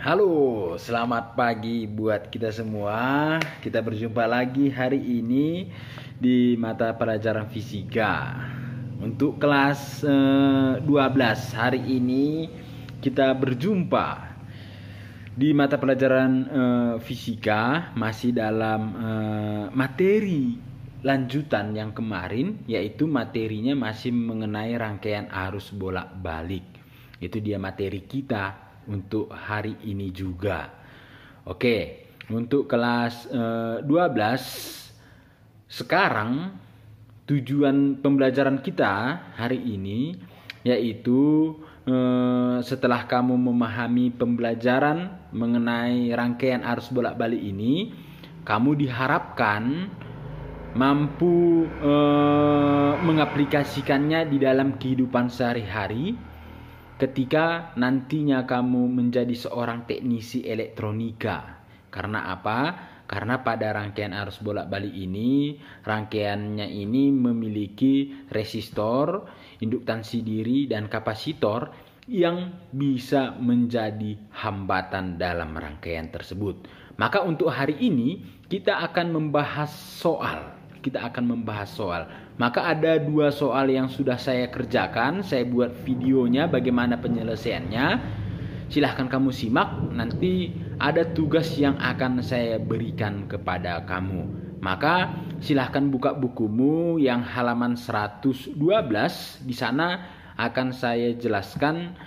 Halo, selamat pagi buat kita semua. Kita berjumpa lagi hari ini di mata pelajaran fisika. Untuk kelas 12 hari ini kita berjumpa di mata pelajaran fisika masih dalam materi lanjutan yang kemarin, yaitu materinya masih mengenai rangkaian arus bolak-balik. Itu dia materi kita untuk hari ini juga. Oke, untuk kelas 12 sekarang tujuan pembelajaran kita hari ini yaitu setelah kamu memahami pembelajaran mengenai rangkaian arus bolak-balik ini, kamu diharapkan mampu mengaplikasikannya di dalam kehidupan sehari-hari ketika nantinya kamu menjadi seorang teknisi elektronika. Karena apa? Karena pada rangkaian arus bolak-balik ini, rangkaiannya ini memiliki resistor, induktansi diri, dan kapasitor yang bisa menjadi hambatan dalam rangkaian tersebut. Maka untuk hari ini kita akan membahas soal. Maka ada 2 soal yang sudah saya kerjakan. Saya buat videonya bagaimana penyelesaiannya. Silahkan kamu simak. Nanti ada tugas yang akan saya berikan kepada kamu. Maka silahkan buka bukumu yang halaman 112. Di sana akan saya jelaskan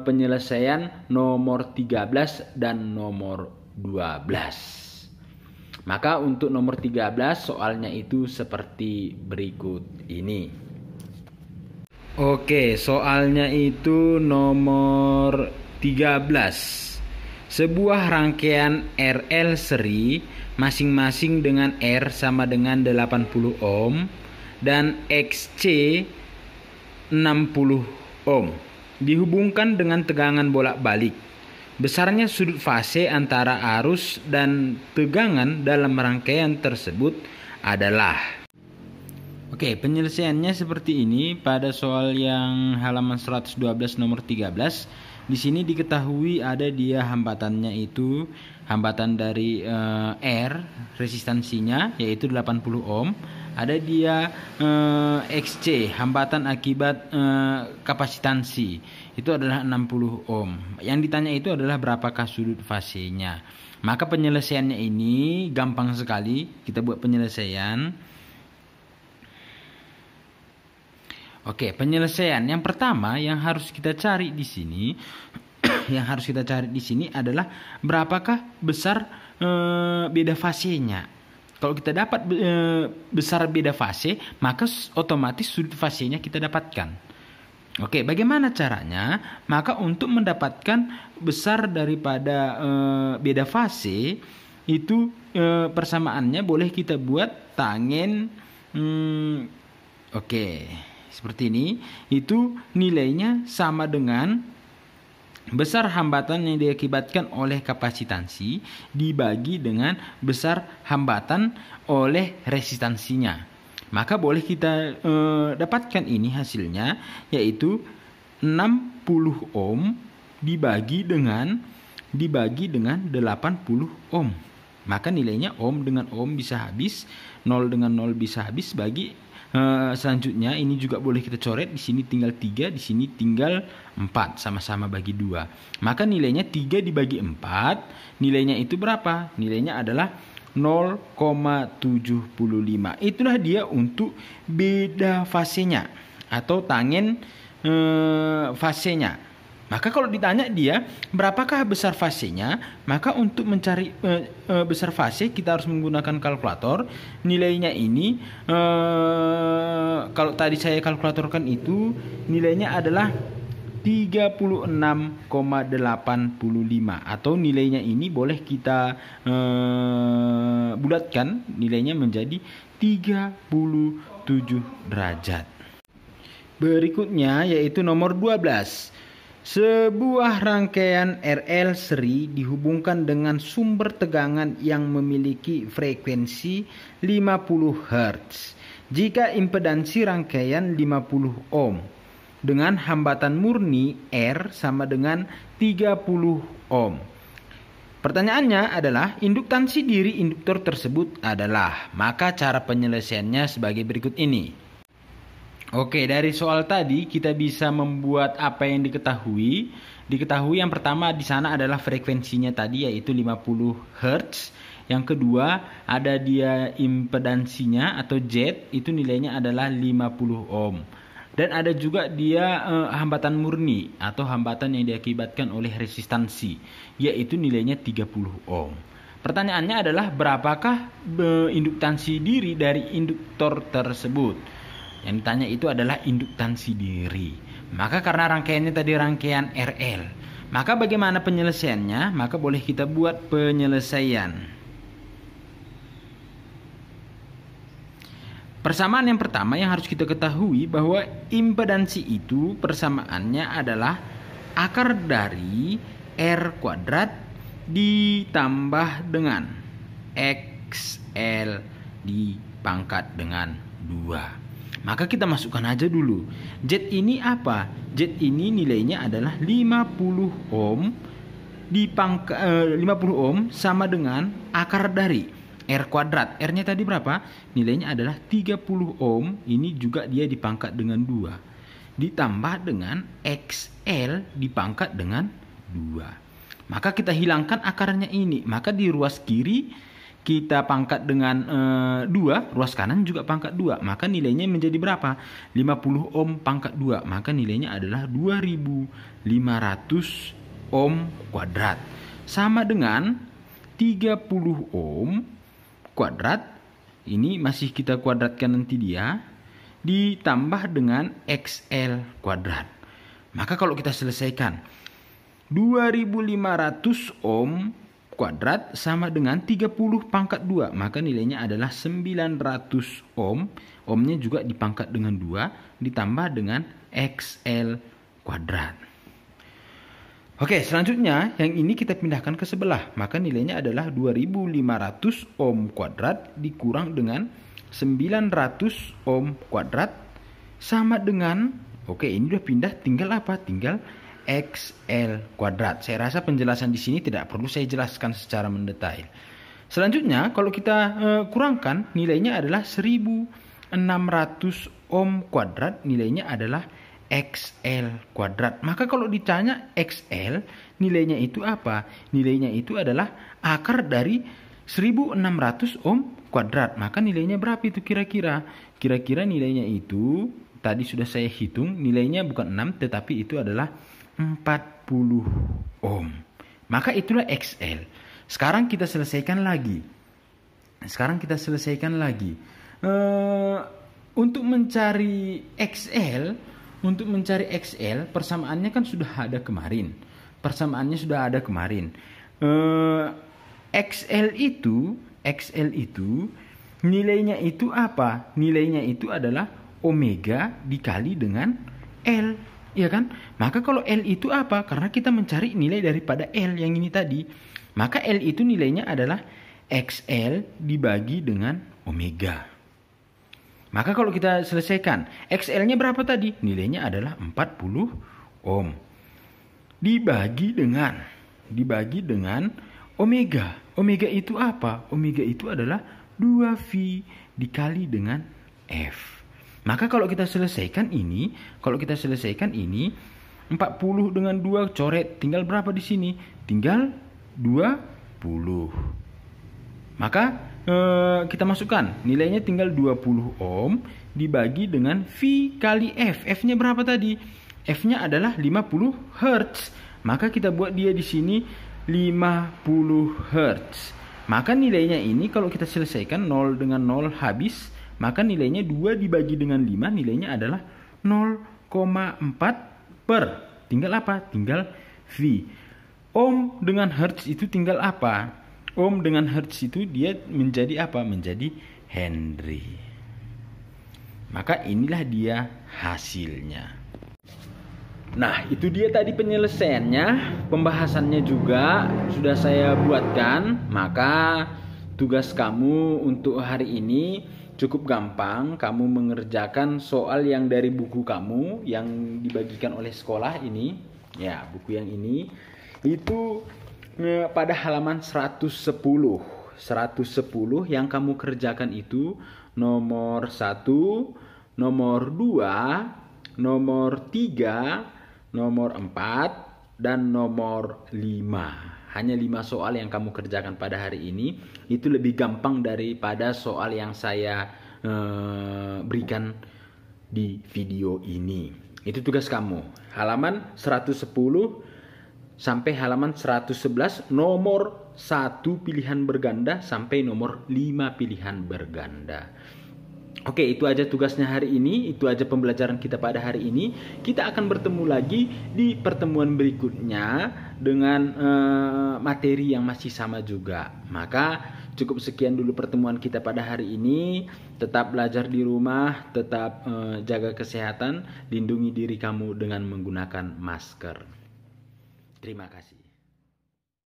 penyelesaian nomor 13 dan nomor 12. Maka untuk nomor 13 soalnya itu seperti berikut ini. Oke, soalnya itu nomor 13. Sebuah rangkaian RL seri masing-masing dengan R sama dengan 80 ohm dan XC 60 ohm dihubungkan dengan tegangan bolak-balik. Besarnya sudut fase antara arus dan tegangan dalam rangkaian tersebut adalah. Oke, penyelesaiannya seperti ini pada soal yang halaman 112 nomor 13. Di sini diketahui ada dia hambatannya itu hambatan dari R, resistansinya yaitu 80 ohm. Ada dia XC, hambatan akibat kapasitansi. Itu adalah 60 ohm. Yang ditanya itu adalah berapakah sudut fasenya. Maka penyelesaiannya ini gampang sekali. Kita buat penyelesaian. Oke, penyelesaian yang pertama yang harus kita cari di sini adalah berapakah besar beda fasenya. Kalau kita dapat besar beda fase, maka otomatis sudut fasenya kita dapatkan. Oke, bagaimana caranya? Maka untuk mendapatkan besar daripada beda fase itu persamaannya boleh kita buat tangen. Oke, seperti ini. Itu nilainya sama dengan besar hambatan yang diakibatkan oleh kapasitansi dibagi dengan besar hambatan oleh resistansinya. Maka boleh kita dapatkan ini hasilnya yaitu 60 ohm dibagi dengan 80 ohm. Maka nilainya ohm dengan ohm bisa habis, 0 dengan 0 bisa habis bagi selanjutnya ini juga boleh kita coret. Di sini tinggal 3, di sini tinggal 4, sama-sama bagi 2. Maka nilainya 3 dibagi 4, nilainya itu berapa? Nilainya adalah 0,75. Itulah dia untuk beda fasenya atau tangen fasenya. Maka kalau ditanya dia berapakah besar fasenya, maka untuk mencari besar fase kita harus menggunakan kalkulator. Nilainya ini kalau tadi saya kalkulatorkan itu nilainya adalah 36,85 atau nilainya ini boleh kita bulatkan nilainya menjadi 37 derajat. Berikutnya yaitu nomor 12. Sebuah rangkaian RL seri dihubungkan dengan sumber tegangan yang memiliki frekuensi 50 Hz. Jika impedansi rangkaian 50 ohm dengan hambatan murni R sama dengan 30 ohm. Pertanyaannya adalah induktansi diri induktor tersebut adalah, maka cara penyelesaiannya sebagai berikut ini. Oke, dari soal tadi kita bisa membuat apa yang diketahui. Diketahui yang pertama di sana adalah frekuensinya tadi yaitu 50 Hz. Yang kedua ada dia impedansinya atau Z, itu nilainya adalah 50 ohm. Dan ada juga dia hambatan murni atau hambatan yang diakibatkan oleh resistansi, yaitu nilainya 30 ohm. Pertanyaannya adalah berapakah induktansi diri dari induktor tersebut? Yang ditanya itu adalah induktansi diri. Maka karena rangkaiannya tadi rangkaian RL, maka bagaimana penyelesaiannya? Maka boleh kita buat penyelesaian. Persamaan yang pertama yang harus kita ketahui bahwa impedansi itu persamaannya adalah akar dari R kuadrat ditambah dengan XL dipangkat dengan 2. Maka kita masukkan aja dulu. Z ini apa? Z ini nilainya adalah 50 ohm 50 ohm sama dengan akar dari R kuadrat. R-nya tadi berapa? Nilainya adalah 30 ohm. Ini juga dia dipangkat dengan 2. Ditambah dengan XL dipangkat dengan 2. Maka kita hilangkan akarnya ini. Maka di ruas kiri kita pangkat dengan 2. Ruas kanan juga pangkat 2. Maka nilainya menjadi berapa? 50 ohm pangkat 2. Maka nilainya adalah 2500 ohm kuadrat. Sama dengan 30 ohm kuadrat, ini masih kita kuadratkan nanti dia, ditambah dengan XL kuadrat. Maka kalau kita selesaikan 2500 ohm kuadrat sama dengan 30 pangkat 2, maka nilainya adalah 900 ohm. Ohmnya juga dipangkat dengan 2 ditambah dengan XL kuadrat. Oke, selanjutnya yang ini kita pindahkan ke sebelah. Maka nilainya adalah 2500 ohm kuadrat dikurang dengan 900 ohm kuadrat sama dengan, oke ini udah pindah, tinggal apa? Tinggal XL kuadrat. Saya rasa penjelasan di sini tidak perlu saya jelaskan secara mendetail. Selanjutnya kalau kita kurangkan, nilainya adalah 1600 ohm kuadrat, nilainya adalah XL kuadrat. Maka kalau ditanya XL, nilainya itu apa? Nilainya itu adalah akar dari 1600 ohm kuadrat. Maka nilainya berapa itu kira-kira? Kira-kira nilainya itu, tadi sudah saya hitung, nilainya bukan 6 tetapi itu adalah 40 ohm. Maka itulah XL. Sekarang kita selesaikan lagi. Untuk mencari XL, persamaannya kan sudah ada kemarin. XL itu nilainya itu apa? Nilainya itu adalah omega dikali dengan L, ya kan? Maka kalau L itu apa? Karena kita mencari nilai daripada L yang ini tadi. Maka L itu nilainya adalah XL dibagi dengan omega. Maka kalau kita selesaikan, XL-nya berapa tadi? Nilainya adalah 40 ohm. Dibagi dengan omega. Omega itu apa? Omega itu adalah 2V dikali dengan F. Maka kalau kita selesaikan ini, 40 dengan 2 coret, tinggal berapa di sini? Tinggal 20. Maka kita masukkan nilainya tinggal 20 ohm dibagi dengan V kali F. F-nya berapa tadi? F-nya adalah 50 Hz. Maka kita buat dia di sini 50 Hz. Maka nilainya ini kalau kita selesaikan 0 dengan 0 habis, maka nilainya 2 dibagi dengan 5, nilainya adalah 0,4 per. Tinggal apa? Tinggal V. Ohm dengan Hertz itu tinggal apa? Ohm dengan Hertz itu dia menjadi apa? Menjadi Henry. Maka inilah dia hasilnya. Nah, itu dia tadi penyelesaiannya. Pembahasannya juga sudah saya buatkan. Maka tugas kamu untuk hari ini cukup gampang. Kamu mengerjakan soal yang dari buku kamu yang dibagikan oleh sekolah ini. Ya, buku yang ini. Itu pada halaman 110 yang kamu kerjakan itu nomor 1, nomor 2, nomor 3, nomor 4, dan nomor 5. Hanya 5 soal yang kamu kerjakan pada hari ini. Itu lebih gampang daripada soal yang saya berikan di video ini. Itu tugas kamu. Halaman 110 sampai halaman 111, nomor 1 pilihan berganda sampai nomor 5 pilihan berganda. Oke, itu aja tugasnya hari ini, itu aja pembelajaran kita pada hari ini. Kita akan bertemu lagi di pertemuan berikutnya dengan materi yang masih sama juga. Maka cukup sekian dulu pertemuan kita pada hari ini. Tetap belajar di rumah, tetap jaga kesehatan, lindungi diri kamu dengan menggunakan masker. Terima kasih.